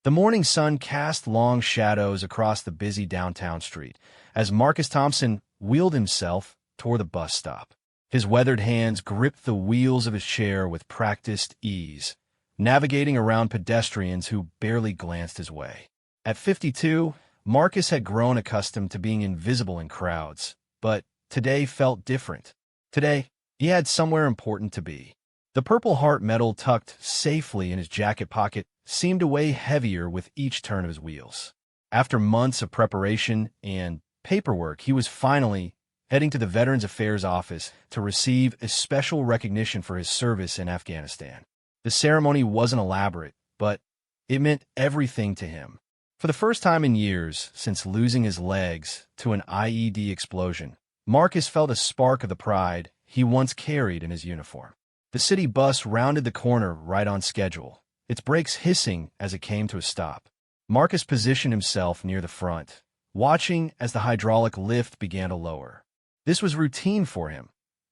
The morning sun cast long shadows across the busy downtown street as Marcus Thompson wheeled himself toward the bus stop. His weathered hands gripped the wheels of his chair with practiced ease, navigating around pedestrians who barely glanced his way. At 52, Marcus had grown accustomed to being invisible in crowds, but today felt different. Today, he had somewhere important to be. The Purple Heart medal tucked safely in his jacket pocket seemed to weigh heavier with each turn of his wheels. After months of preparation and paperwork, he was finally heading to the Veterans Affairs office to receive a special recognition for his service in Afghanistan. The ceremony wasn't elaborate, but it meant everything to him. For the first time in years since losing his legs to an IED explosion, Marcus felt a spark of the pride he once carried in his uniform. The city bus rounded the corner right on schedule, its brakes hissing as it came to a stop. Marcus positioned himself near the front, watching as the hydraulic lift began to lower. This was routine for him.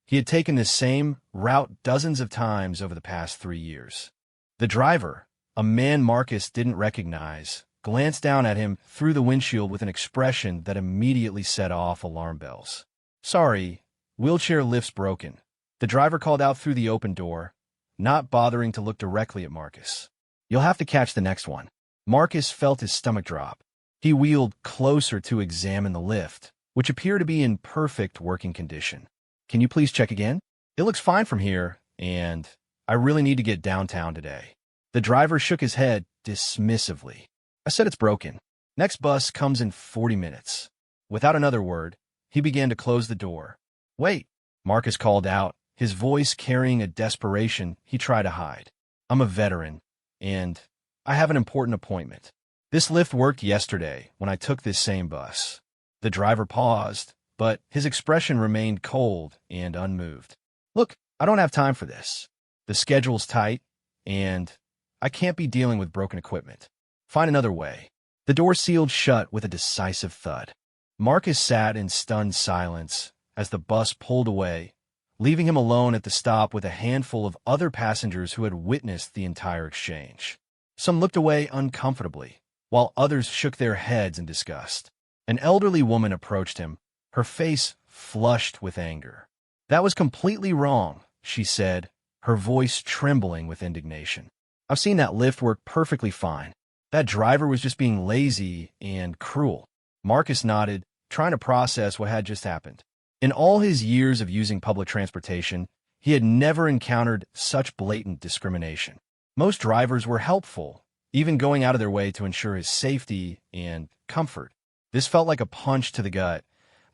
He had taken this same route dozens of times over the past 3 years. The driver, a man Marcus didn't recognize, glanced down at him through the windshield with an expression that immediately set off alarm bells. "Sorry, wheelchair lift's broken," the driver called out through the open door, not bothering to look directly at Marcus. "You'll have to catch the next one." Marcus felt his stomach drop. He wheeled closer to examine the lift, which appeared to be in perfect working condition. "Can you please check again? It looks fine from here, and I really need to get downtown today." The driver shook his head dismissively. "I said it's broken. Next bus comes in 40 minutes. Without another word, he began to close the door. "Wait," Marcus called out, his voice carrying a desperation he tried to hide. "I'm a veteran, and I have an important appointment. This lift worked yesterday when I took this same bus." The driver paused, but his expression remained cold and unmoved. "Look, I don't have time for this. The schedule's tight, and I can't be dealing with broken equipment. Find another way." The door sealed shut with a decisive thud. Marcus sat in stunned silence as the bus pulled away, leaving him alone at the stop with a handful of other passengers who had witnessed the entire exchange. Some looked away uncomfortably, while others shook their heads in disgust. An elderly woman approached him, her face flushed with anger. "That was completely wrong," she said, her voice trembling with indignation. "I've seen that lift work perfectly fine. That driver was just being lazy and cruel." Marcus nodded, trying to process what had just happened. In all his years of using public transportation, he had never encountered such blatant discrimination. Most drivers were helpful, even going out of their way to ensure his safety and comfort. This felt like a punch to the gut,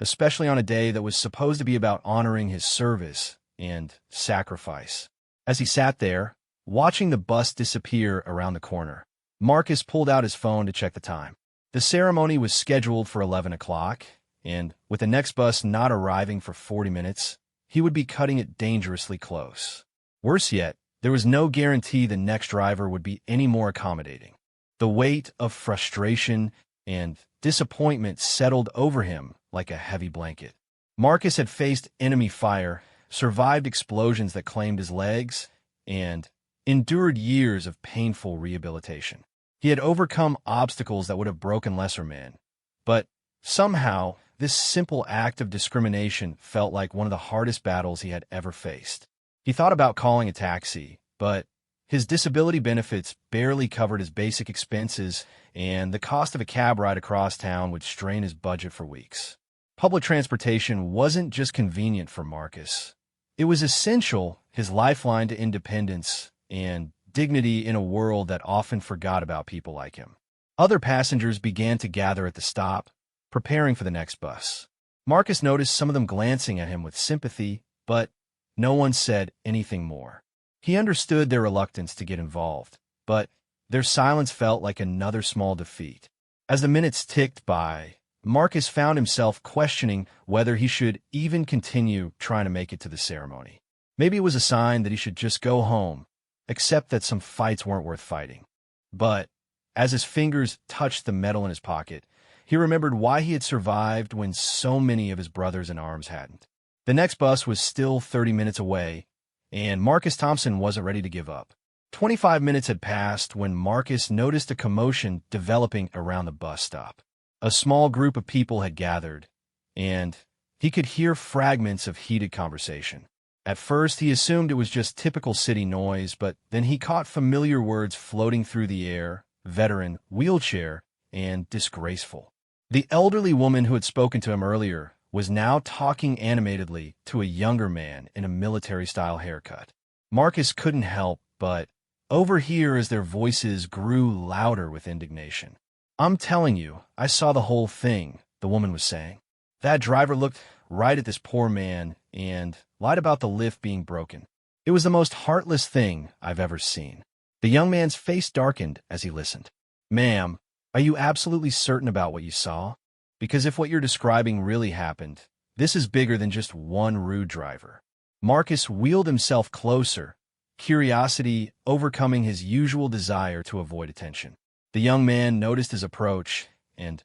especially on a day that was supposed to be about honoring his service and sacrifice. As he sat there, watching the bus disappear around the corner, Marcus pulled out his phone to check the time. The ceremony was scheduled for 11 o'clock, and with the next bus not arriving for 40 minutes, he would be cutting it dangerously close. Worse yet, there was no guarantee the next driver would be any more accommodating. The weight of frustration and disappointment settled over him like a heavy blanket. Marcus had faced enemy fire, survived explosions that claimed his legs, and endured years of painful rehabilitation. He had overcome obstacles that would have broken lesser men, but somehow this simple act of discrimination felt like one of the hardest battles he had ever faced. He thought about calling a taxi, but his disability benefits barely covered his basic expenses, and the cost of a cab ride across town would strain his budget for weeks. Public transportation wasn't just convenient for Marcus. It was essential, his lifeline to independence and dignity in a world that often forgot about people like him. Other passengers began to gather at the stop, preparing for the next bus. Marcus noticed some of them glancing at him with sympathy, but no one said anything more. He understood their reluctance to get involved, but their silence felt like another small defeat. As the minutes ticked by, Marcus found himself questioning whether he should even continue trying to make it to the ceremony. Maybe it was a sign that he should just go home, accept that some fights weren't worth fighting. But as his fingers touched the metal in his pocket, he remembered why he had survived when so many of his brothers in arms hadn't. The next bus was still 30 minutes away, and Marcus Thompson wasn't ready to give up. 25 minutes had passed when Marcus noticed a commotion developing around the bus stop. A small group of people had gathered, and he could hear fragments of heated conversation. At first, he assumed it was just typical city noise, but then he caught familiar words floating through the air: veteran, wheelchair, and disgraceful. The elderly woman who had spoken to him earlier was now talking animatedly to a younger man in a military-style haircut. Marcus couldn't help but overhear as their voices grew louder with indignation. "I'm telling you, I saw the whole thing," the woman was saying. "That driver looked right at this poor man and lied about the lift being broken. It was the most heartless thing I've ever seen." The young man's face darkened as he listened. "Ma'am, are you absolutely certain about what you saw? Because if what you're describing really happened, this is bigger than just one rude driver." Marcus wheeled himself closer, curiosity overcoming his usual desire to avoid attention. The young man noticed his approach and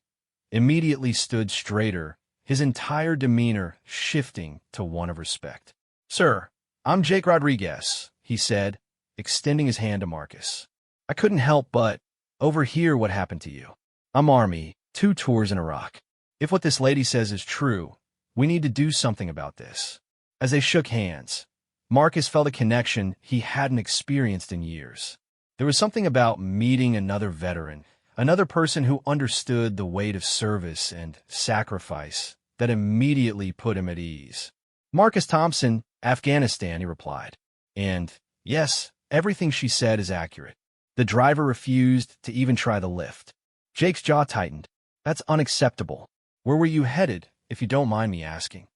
immediately stood straighter, his entire demeanor shifting to one of respect. "Sir, I'm Jake Rodriguez," he said, extending his hand to Marcus. "I couldn't help but overhear what happened to you. I'm Army, 2 tours in Iraq. If what this lady says is true, we need to do something about this." As they shook hands, Marcus felt a connection he hadn't experienced in years. There was something about meeting another veteran, another person who understood the weight of service and sacrifice, that immediately put him at ease. "Marcus Thompson, Afghanistan," he replied. "And yes, everything she said is accurate." The driver refused to even try the lift. Jake's jaw tightened. "That's unacceptable. Where were you headed, if you don't mind me asking?"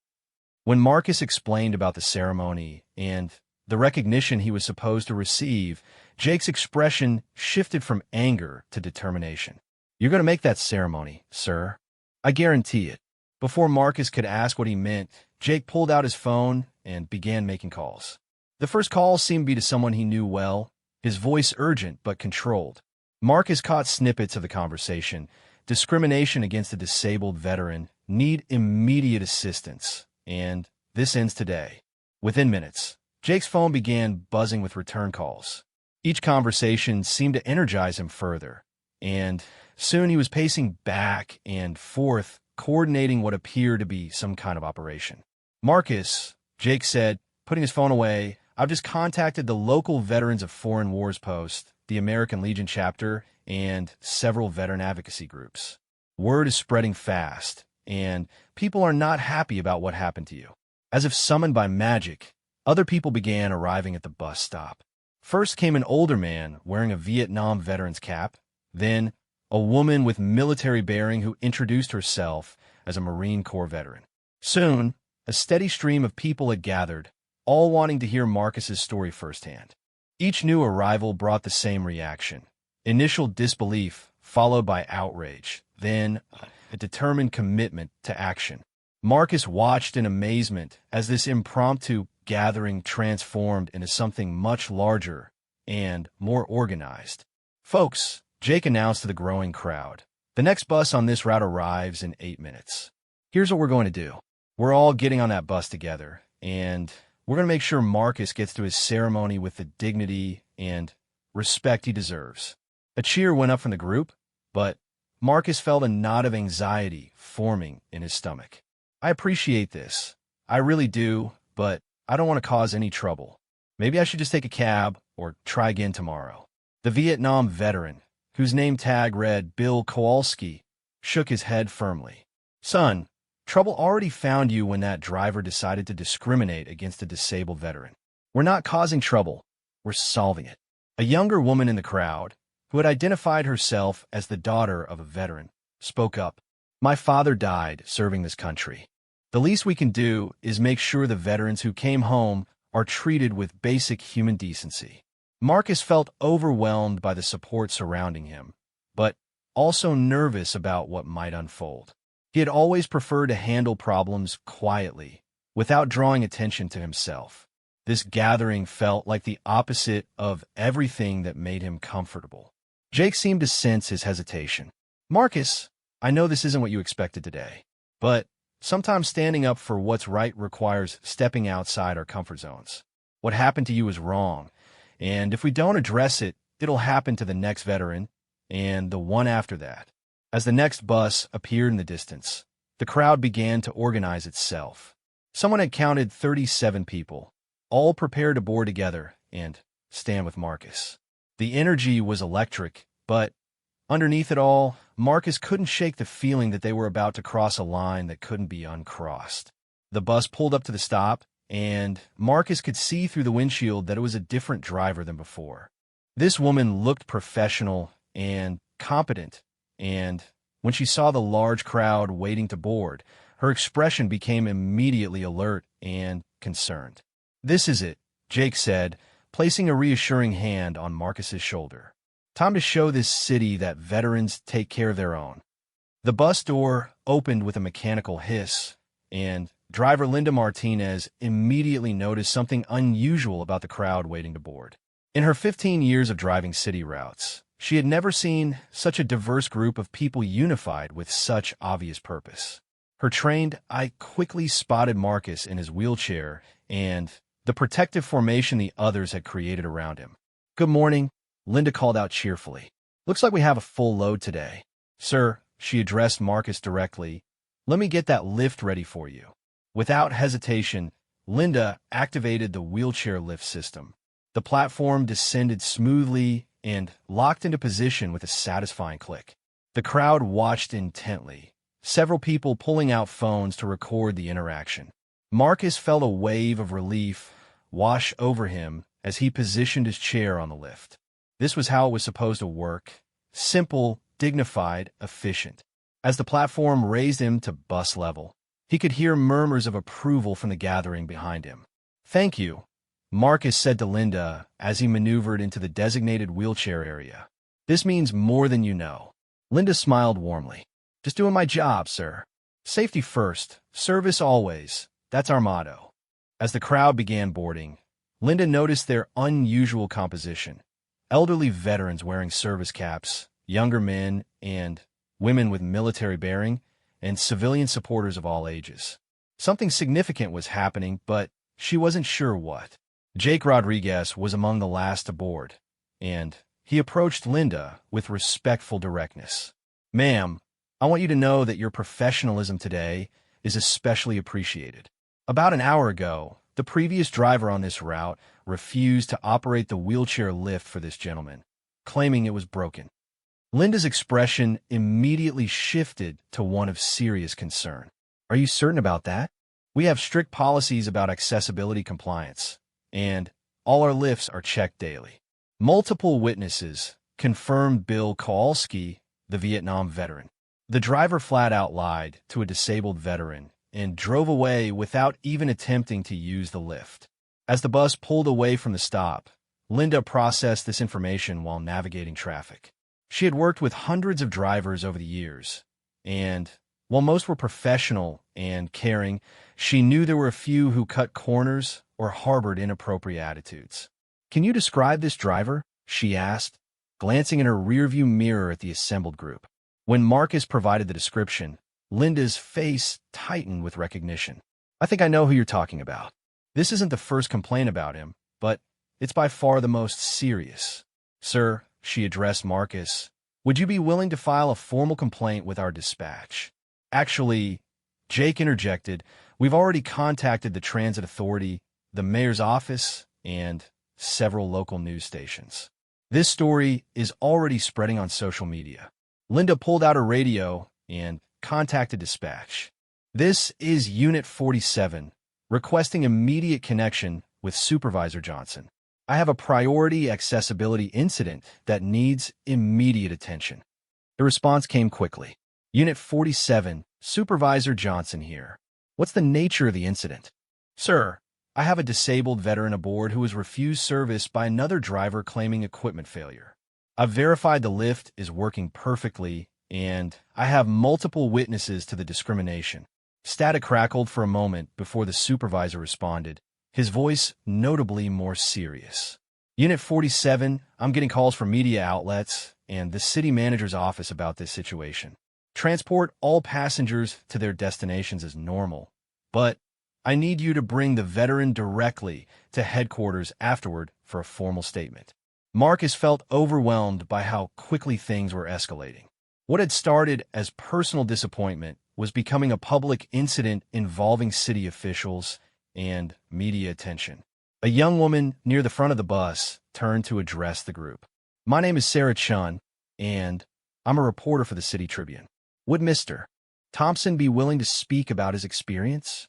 When Marcus explained about the ceremony and the recognition he was supposed to receive, Jake's expression shifted from anger to determination. "You're going to make that ceremony, sir. I guarantee it." Before Marcus could ask what he meant, Jake pulled out his phone and began making calls. The first call seemed to be to someone he knew well, his voice urgent but controlled. Marcus caught snippets of the conversation. Discrimination against a disabled veteran, need immediate assistance, and this ends today. Within minutes, Jake's phone began buzzing with return calls. Each conversation seemed to energize him further, and soon he was pacing back and forth, coordinating what appeared to be some kind of operation. "Marcus," Jake said, putting his phone away, "I've just contacted the local Veterans of Foreign Wars Post, the American Legion chapter, and several veteran advocacy groups. Word is spreading fast, and people are not happy about what happened to you." As if summoned by magic, other people began arriving at the bus stop. First came an older man wearing a Vietnam veteran's cap, then a woman with military bearing who introduced herself as a Marine Corps veteran. Soon, a steady stream of people had gathered, all wanting to hear Marcus's story firsthand. Each new arrival brought the same reaction: initial disbelief, followed by outrage, then a determined commitment to action. Marcus watched in amazement as this impromptu gathering transformed into something much larger and more organized. "Folks," Jake announced to the growing crowd, "the next bus on this route arrives in 8 minutes. Here's what we're going to do. We're all getting on that bus together, and we're going to make sure Marcus gets to his ceremony with the dignity and respect he deserves." A cheer went up from the group, but Marcus felt a knot of anxiety forming in his stomach. "I appreciate this. I really do, but I don't want to cause any trouble. Maybe I should just take a cab or try again tomorrow." The Vietnam veteran, whose name tag read Bill Kowalski, shook his head firmly. "Son, trouble already found you when that driver decided to discriminate against a disabled veteran. We're not causing trouble. We're solving it." A younger woman in the crowd, who had identified herself as the daughter of a veteran, spoke up. "My father died serving this country. The least we can do is make sure the veterans who came home are treated with basic human decency." Marcus felt overwhelmed by the support surrounding him, but also nervous about what might unfold. He had always preferred to handle problems quietly, without drawing attention to himself. This gathering felt like the opposite of everything that made him comfortable. Jake seemed to sense his hesitation. "Marcus, I know this isn't what you expected today, but sometimes standing up for what's right requires stepping outside our comfort zones. What happened to you is wrong, and if we don't address it, it'll happen to the next veteran and the one after that. As the next bus appeared in the distance, the crowd began to organize itself. Someone had counted 37 people, all prepared to board together and stand with Marcus. The energy was electric, but underneath it all, Marcus couldn't shake the feeling that they were about to cross a line that couldn't be uncrossed. The bus pulled up to the stop, and Marcus could see through the windshield that it was a different driver than before. This woman looked professional and competent, and when she saw the large crowd waiting to board, her expression became immediately alert and concerned. "This is it," Jake said, placing a reassuring hand on Marcus's shoulder. "Time to show this city that veterans take care of their own." The bus door opened with a mechanical hiss, and driver Linda Martinez immediately noticed something unusual about the crowd waiting to board. In her 15 years of driving city routes, she had never seen such a diverse group of people unified with such obvious purpose. Her trained eye quickly spotted Marcus in his wheelchair and the protective formation the others had created around him. "Good morning," Linda called out cheerfully. "Looks like we have a full load today." "Sir," she addressed Marcus directly, "let me get that lift ready for you." Without hesitation, Linda activated the wheelchair lift system. The platform descended smoothly and locked into position with a satisfying click. The crowd watched intently, several people pulling out phones to record the interaction. Marcus felt a wave of relief wash over him as he positioned his chair on the lift. This was how it was supposed to work: simple, dignified, efficient. As the platform raised him to bus level, he could hear murmurs of approval from the gathering behind him. "Thank you," Marcus said to Linda as he maneuvered into the designated wheelchair area. "This means more than you know." Linda smiled warmly. "Just doing my job, sir. Safety first, service always. That's our motto." As the crowd began boarding, Linda noticed their unusual composition: elderly veterans wearing service caps, younger men and women with military bearing, and civilian supporters of all ages. Something significant was happening, but she wasn't sure what. Jake Rodriguez was among the last to board, and he approached Linda with respectful directness. "Ma'am, I want you to know that your professionalism today is especially appreciated. About an hour ago, the previous driver on this route refused to operate the wheelchair lift for this gentleman, claiming it was broken." Linda's expression immediately shifted to one of serious concern. "Are you certain about that? We have strict policies about accessibility compliance, and all our lifts are checked daily." Multiple witnesses confirmed Bill Kowalski, the Vietnam veteran. The driver flat out lied to a disabled veteran and drove away without even attempting to use the lift. As the bus pulled away from the stop, Linda processed this information while navigating traffic. She had worked with hundreds of drivers over the years, and while most were professional and caring, she knew there were a few who cut corners or harbored inappropriate attitudes. "Can you describe this driver?" she asked, glancing in her rearview mirror at the assembled group. When Marcus provided the description, Linda's face tightened with recognition. "I think I know who you're talking about. This isn't the first complaint about him, but it's by far the most serious." "Sir," she addressed Marcus, "would you be willing to file a formal complaint with our dispatch?" "Actually," Jake interjected, "we've already contacted the transit authority, the mayor's office, and several local news stations. This story is already spreading on social media." Linda pulled out her radio and contacted dispatch. "This is Unit 47, requesting immediate connection with Supervisor Johnson. I have a priority accessibility incident that needs immediate attention." The response came quickly. "Unit 47, Supervisor Johnson here. What's the nature of the incident?" "Sir, I have a disabled veteran aboard who was refused service by another driver claiming equipment failure. I've verified the lift is working perfectly, and I have multiple witnesses to the discrimination." Static crackled for a moment before the supervisor responded, his voice notably more serious. "Unit 47, I'm getting calls from media outlets and the city manager's office about this situation. Transport all passengers to their destinations as normal, but I need you to bring the veteran directly to headquarters afterward for for a formal statement. Marcus felt overwhelmed by how quickly things were escalating. What had started as personal disappointment was becoming a public incident involving city officials and media attention. A young woman near the front of the bus turned to address the group. "My name is Sarah Chun, and I'm a reporter for the City Tribune. Would Mr. Thompson be willing to speak about his experience?"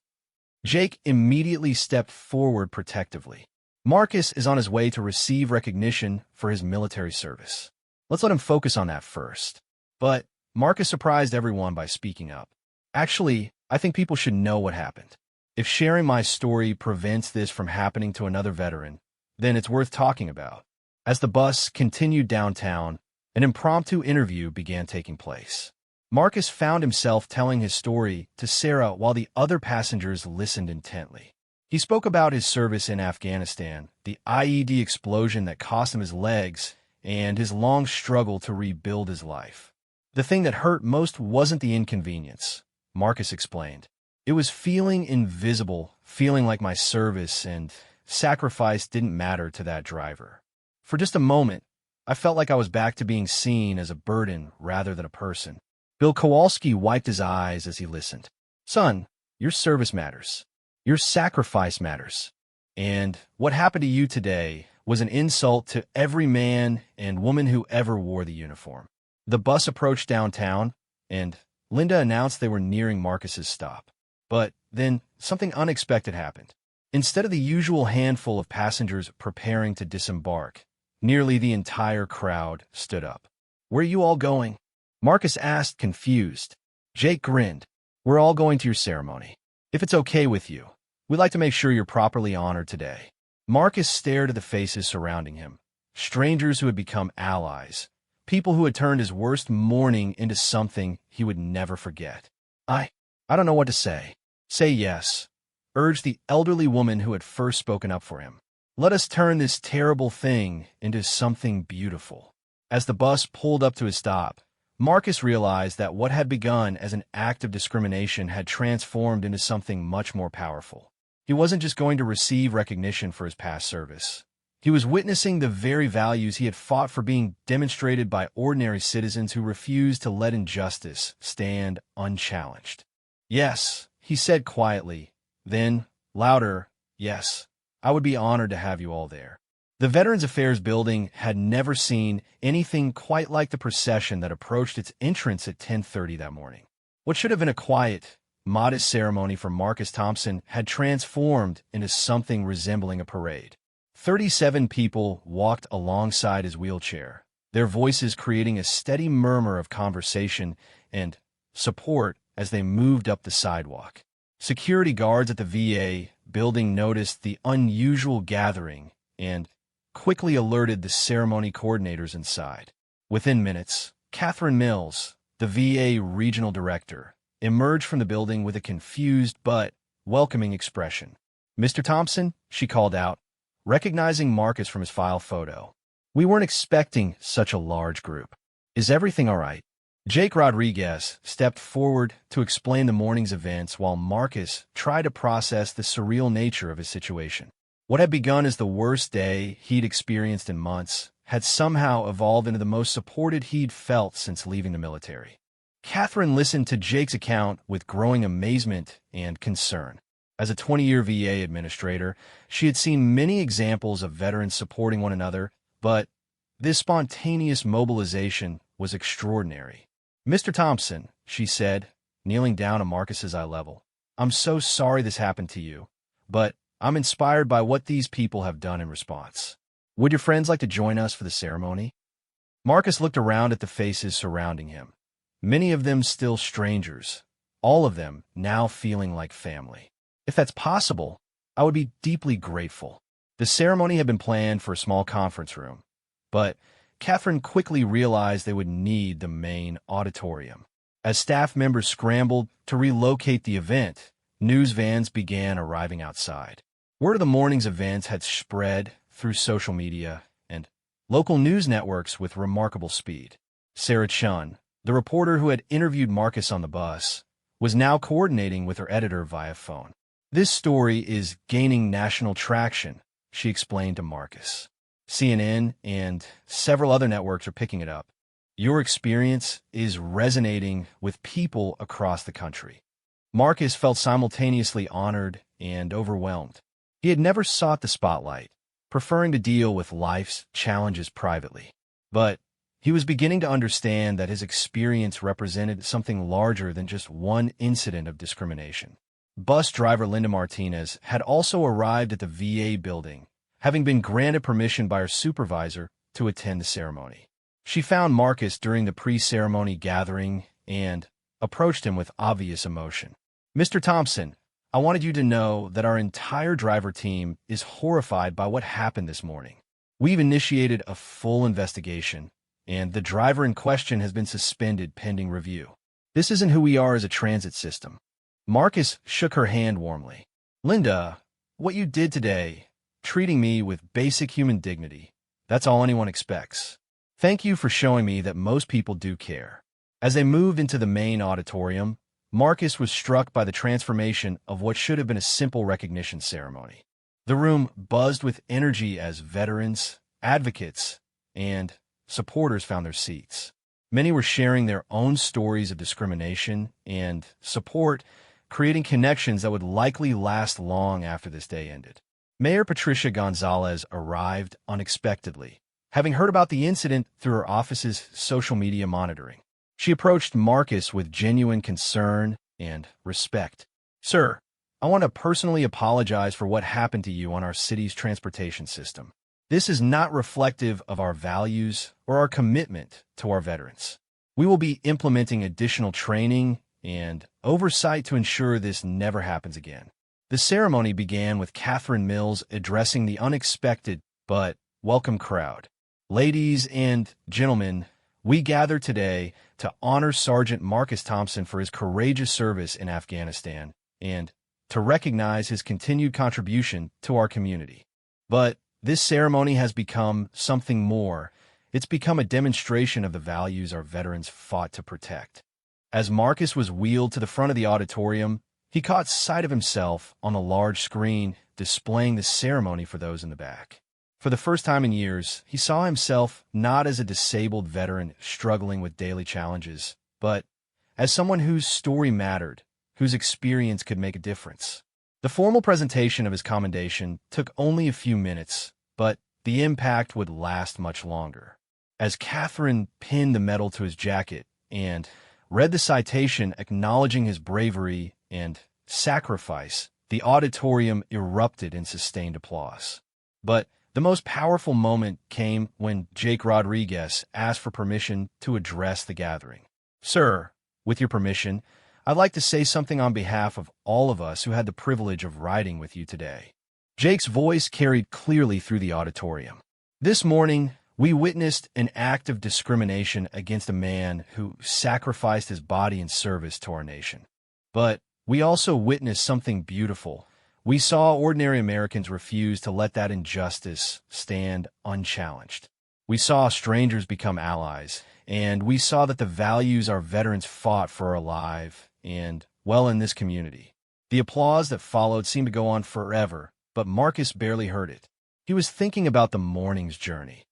Jake immediately stepped forward protectively. Marcus is on his way to receive recognition for his military service. Let's let him focus on that first. But Marcus surprised everyone by speaking up. "Actually, I think people should know what happened. If sharing my story prevents this from happening to another veteran, then it's worth talking about." As the bus continued downtown, an impromptu interview began taking place. Marcus found himself telling his story to Sarah while the other passengers listened intently. He spoke about his service in Afghanistan, the IED explosion that cost him his legs, and his long struggle to rebuild his life. "The thing that hurt most wasn't the inconvenience," Marcus explained. "It was feeling invisible, feeling like my service and sacrifice didn't matter to that driver. For just a moment, I felt like I was back to being seen as a burden rather than a person." Bill Kowalski wiped his eyes as he listened. "Son, your service matters. Your sacrifice matters. And what happened to you today was an insult to every man and woman who ever wore the uniform." The bus approached downtown, and Linda announced they were nearing Marcus's stop. But then something unexpected happened. Instead of the usual handful of passengers preparing to disembark, nearly the entire crowd stood up. "Where are you all going?" Marcus asked, confused. Jake grinned. "We're all going to your ceremony. If it's okay with you, we'd like to make sure you're properly honored today." Marcus stared at the faces surrounding him, strangers who had become allies, people who had turned his worst morning into something he would never forget. I don't know what to say." "Say yes," urged the elderly woman who had first spoken up for him. "Let us turn this terrible thing into something beautiful." As the bus pulled up to his stop, Marcus realized that what had begun as an act of discrimination had transformed into something much more powerful. He wasn't just going to receive recognition for his past service. He was witnessing the very values he had fought for being demonstrated by ordinary citizens who refused to let injustice stand unchallenged. "Yes," he said quietly. Then, louder, "Yes, I would be honored to have you all there." The Veterans Affairs building had never seen anything quite like the procession that approached its entrance at 10:30 that morning. What should have been a quiet, modest ceremony for Marcus Thompson had transformed into something resembling a parade. 37 people walked alongside his wheelchair, their voices creating a steady murmur of conversation and support as they moved up the sidewalk. Security guards at the VA building noticed the unusual gathering and quickly alerted the ceremony coordinators inside. Within minutes, Catherine Mills, the VA regional director, emerged from the building with a confused but welcoming expression. "Mr. Thompson," she called out, recognizing Marcus from his file photo. "We weren't expecting such a large group. Is everything all right?" Jake Rodriguez stepped forward to explain the morning's events while Marcus tried to process the surreal nature of his situation. What had begun as the worst day he'd experienced in months had somehow evolved into the most supported he'd felt since leaving the military. Catherine listened to Jake's account with growing amazement and concern. As a 20-year VA administrator, she had seen many examples of veterans supporting one another, but this spontaneous mobilization was extraordinary. "Mr. Thompson," she said, kneeling down to Marcus's eye level, "I'm so sorry this happened to you, but I'm inspired by what these people have done in response. Would your friends like to join us for the ceremony?" Marcus looked around at the faces surrounding him, many of them still strangers, all of them now feeling like family. "If that's possible, I would be deeply grateful." The ceremony had been planned for a small conference room, but Catherine quickly realized they would need the main auditorium. As staff members scrambled to relocate the event, news vans began arriving outside. Word of the morning's events had spread through social media and local news networks with remarkable speed. Sarah Chun, the reporter who had interviewed Marcus on the bus, was now coordinating with her editor via phone. "This story is gaining national traction," she explained to Marcus. CNN and several other networks are picking it up. Your experience is resonating with people across the country. Marcus felt simultaneously honored and overwhelmed. He had never sought the spotlight, preferring to deal with life's challenges privately. But he was beginning to understand that his experience represented something larger than just one incident of discrimination. Bus driver Linda Martinez had also arrived at the VA building, having been granted permission by her supervisor to attend the ceremony. She found Marcus during the pre-ceremony gathering and approached him with obvious emotion. "Mr. Thompson, I wanted you to know that our entire driver team is horrified by what happened this morning. We've initiated a full investigation, and the driver in question has been suspended pending review. This isn't who we are as a transit system." Marcus shook her hand warmly. "Linda, what you did today, treating me with basic human dignity, that's all anyone expects. Thank you for showing me that most people do care." As they moved into the main auditorium, Marcus was struck by the transformation of what should have been a simple recognition ceremony. The room buzzed with energy as veterans, advocates, and supporters found their seats. Many were sharing their own stories of discrimination and support, creating connections that would likely last long after this day ended. Mayor Patricia Gonzalez arrived unexpectedly, having heard about the incident through her office's social media monitoring. She approached Marcus with genuine concern and respect. "Sir, I want to personally apologize for what happened to you on our city's transportation system. This is not reflective of our values or our commitment to our veterans. We will be implementing additional training and oversight to ensure this never happens again." The ceremony began with Catherine Mills addressing the unexpected but welcome crowd. "Ladies and gentlemen, we gather today to honor Sergeant Marcus Thompson for his courageous service in Afghanistan and to recognize his continued contribution to our community. But this ceremony has become something more. It's become a demonstration of the values our veterans fought to protect." As Marcus was wheeled to the front of the auditorium, he caught sight of himself on a large screen displaying the ceremony for those in the back. For the first time in years, he saw himself not as a disabled veteran struggling with daily challenges, but as someone whose story mattered, whose experience could make a difference. The formal presentation of his commendation took only a few minutes, but the impact would last much longer. As Catherine pinned the medal to his jacket and read the citation acknowledging his bravery and sacrifice, the auditorium erupted in sustained applause. But the most powerful moment came when Jake Rodriguez asked for permission to address the gathering. "Sir, with your permission, I'd like to say something on behalf of all of us who had the privilege of riding with you today." Jake's voice carried clearly through the auditorium. "This morning, we witnessed an act of discrimination against a man who sacrificed his body in service to our nation. But we also witnessed something beautiful. We saw ordinary Americans refuse to let that injustice stand unchallenged. We saw strangers become allies, and we saw that the values our veterans fought for are alive and well in this community." The applause that followed seemed to go on forever, but Marcus barely heard it. He was thinking about the morning's journey,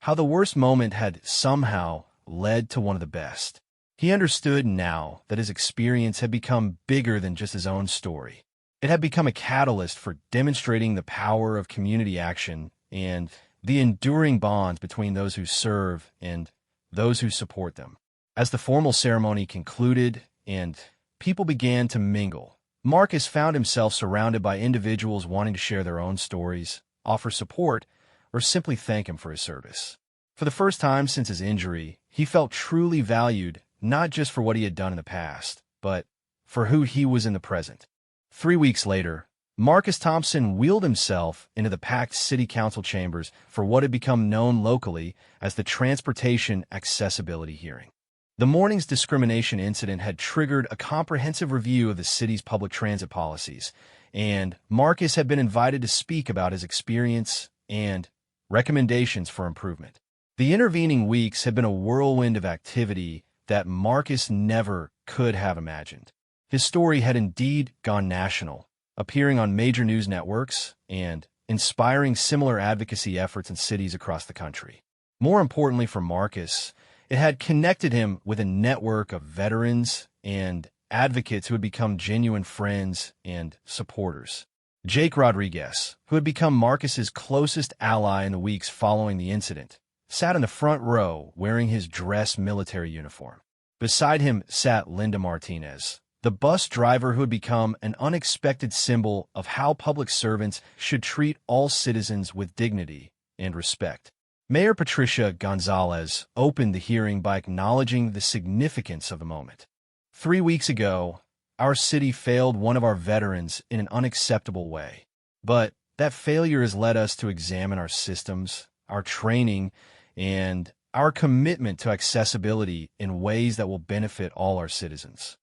how the worst moment had somehow led to one of the best. He understood now that his experience had become bigger than just his own story. It had become a catalyst for demonstrating the power of community action and the enduring bonds between those who serve and those who support them. As the formal ceremony concluded and people began to mingle, Marcus found himself surrounded by individuals wanting to share their own stories, offer support, or simply thank him for his service. For the first time since his injury, he felt truly valued, not just for what he had done in the past, but for who he was in the present. 3 weeks later, Marcus Thompson wheeled himself into the packed city council chambers for what had become known locally as the Transportation Accessibility Hearing. The morning's discrimination incident had triggered a comprehensive review of the city's public transit policies, and Marcus had been invited to speak about his experience and recommendations for improvement. The intervening weeks had been a whirlwind of activity that Marcus never could have imagined. His story had indeed gone national, appearing on major news networks and inspiring similar advocacy efforts in cities across the country. More importantly for Marcus, it had connected him with a network of veterans and advocates who had become genuine friends and supporters. Jake Rodriguez, who had become Marcus's closest ally in the weeks following the incident, sat in the front row wearing his dress military uniform. Beside him sat Linda Martinez, the bus driver who had become an unexpected symbol of how public servants should treat all citizens with dignity and respect. Mayor Patricia Gonzalez opened the hearing by acknowledging the significance of the moment. 3 weeks ago, our city failed one of our veterans in an unacceptable way. But that failure has led us to examine our systems, our training, and our commitment to accessibility in ways that will benefit all our citizens.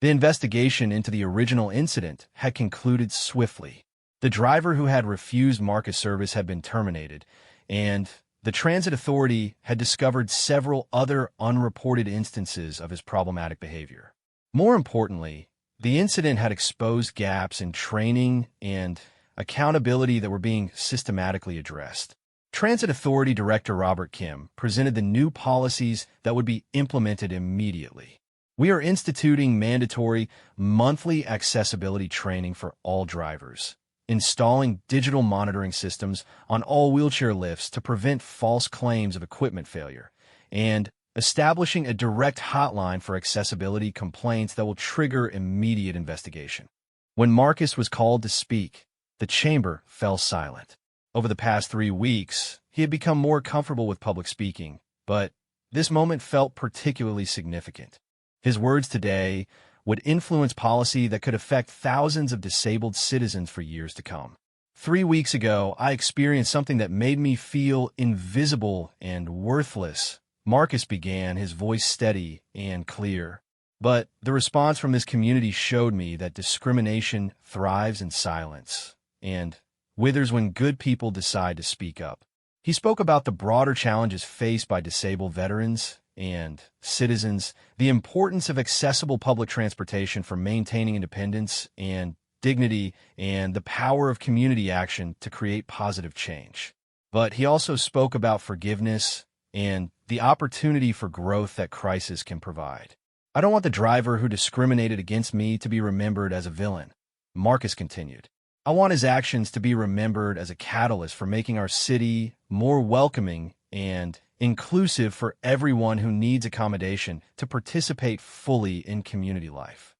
The investigation into the original incident had concluded swiftly. The driver who had refused Marcus service had been terminated, and the Transit Authority had discovered several other unreported instances of his problematic behavior. More importantly, the incident had exposed gaps in training and accountability that were being systematically addressed. Transit Authority Director Robert Kim presented the new policies that would be implemented immediately. We are instituting mandatory monthly accessibility training for all drivers, installing digital monitoring systems on all wheelchair lifts to prevent false claims of equipment failure, and establishing a direct hotline for accessibility complaints that will trigger immediate investigation. When Marcus was called to speak, the chamber fell silent. Over the past 3 weeks, he had become more comfortable with public speaking, but this moment felt particularly significant. His words today would influence policy that could affect thousands of disabled citizens for years to come. 3 weeks ago, I experienced something that made me feel invisible and worthless. Marcus began, his voice steady and clear. But the response from his community showed me that discrimination thrives in silence and withers when good people decide to speak up. He spoke about the broader challenges faced by disabled veterans and citizens, the importance of accessible public transportation for maintaining independence and dignity, and the power of community action to create positive change. But he also spoke about forgiveness and the opportunity for growth that crisis can provide. I don't want the driver who discriminated against me to be remembered as a villain, Marcus continued. I want his actions to be remembered as a catalyst for making our city more welcoming and inclusive for everyone who needs accommodation to participate fully in community life.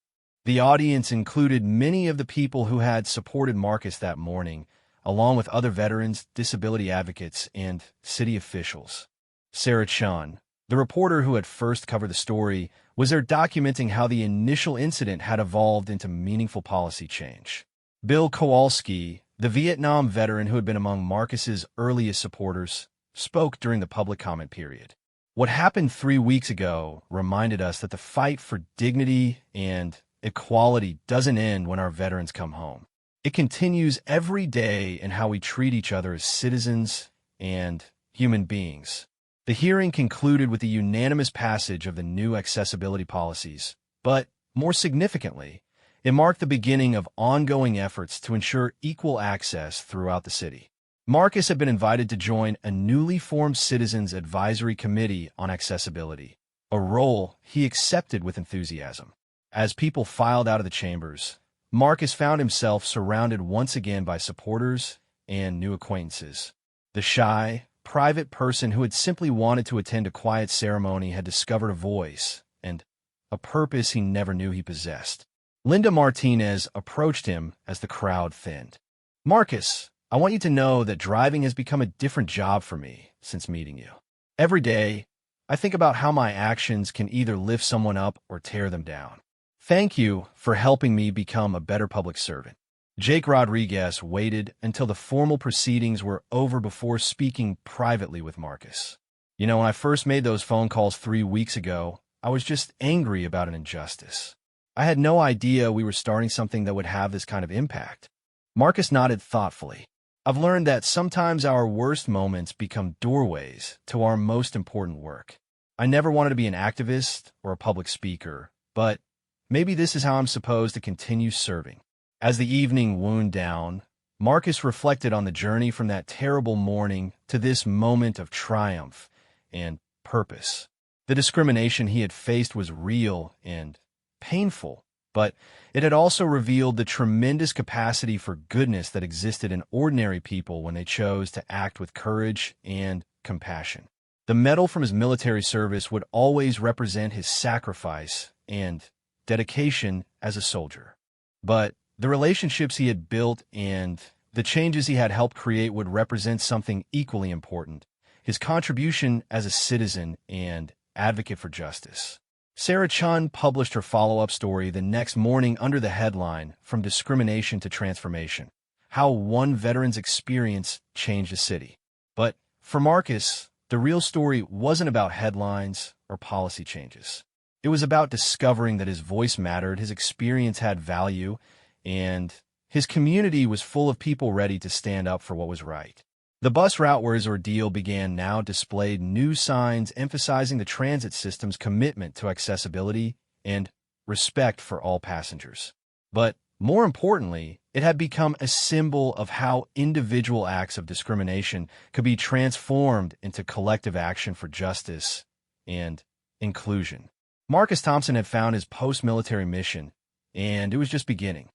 The audience included many of the people who had supported Marcus that morning, along with other veterans, disability advocates, and city officials. Sarah Chun, the reporter who had first covered the story, was there documenting how the initial incident had evolved into meaningful policy change. Bill Kowalski, the Vietnam veteran who had been among Marcus's earliest supporters, spoke during the public comment period. What happened 3 weeks ago reminded us that the fight for dignity and equality doesn't end when our veterans come home. It continues every day in how we treat each other as citizens and human beings. The hearing concluded with the unanimous passage of the new accessibility policies, but more significantly, it marked the beginning of ongoing efforts to ensure equal access throughout the city. Marcus had been invited to join a newly formed Citizens Advisory Committee on Accessibility, a role he accepted with enthusiasm. As people filed out of the chambers, Marcus found himself surrounded once again by supporters and new acquaintances. The shy, private person who had simply wanted to attend a quiet ceremony had discovered a voice and a purpose he never knew he possessed. Linda Martinez approached him as the crowd thinned. Marcus, I want you to know that driving has become a different job for me since meeting you. Every day, I think about how my actions can either lift someone up or tear them down. Thank you for helping me become a better public servant. Jake Rodriguez waited until the formal proceedings were over before speaking privately with Marcus. When I first made those phone calls 3 weeks ago, I was just angry about an injustice. I had no idea we were starting something that would have this kind of impact. Marcus nodded thoughtfully. I've learned that sometimes our worst moments become doorways to our most important work. I never wanted to be an activist or a public speaker, but maybe this is how I'm supposed to continue serving. As the evening wound down, Marcus reflected on the journey from that terrible morning to this moment of triumph and purpose. The discrimination he had faced was real and painful, but it had also revealed the tremendous capacity for goodness that existed in ordinary people when they chose to act with courage and compassion. The medal from his military service would always represent his sacrifice and dedication as a soldier. But the relationships he had built and the changes he had helped create would represent something equally important: his contribution as a citizen and advocate for justice. Sarah Chun published her follow-up story the next morning under the headline, "From Discrimination to Transformation: How One Veteran's Experience Changed a City." But for Marcus, the real story wasn't about headlines or policy changes. It was about discovering that his voice mattered, his experience had value, and his community was full of people ready to stand up for what was right. The bus route where his ordeal began now displayed new signs emphasizing the transit system's commitment to accessibility and respect for all passengers. But more importantly, it had become a symbol of how individual acts of discrimination could be transformed into collective action for justice and inclusion. Marcus Thompson had found his post-military mission, and it was just beginning.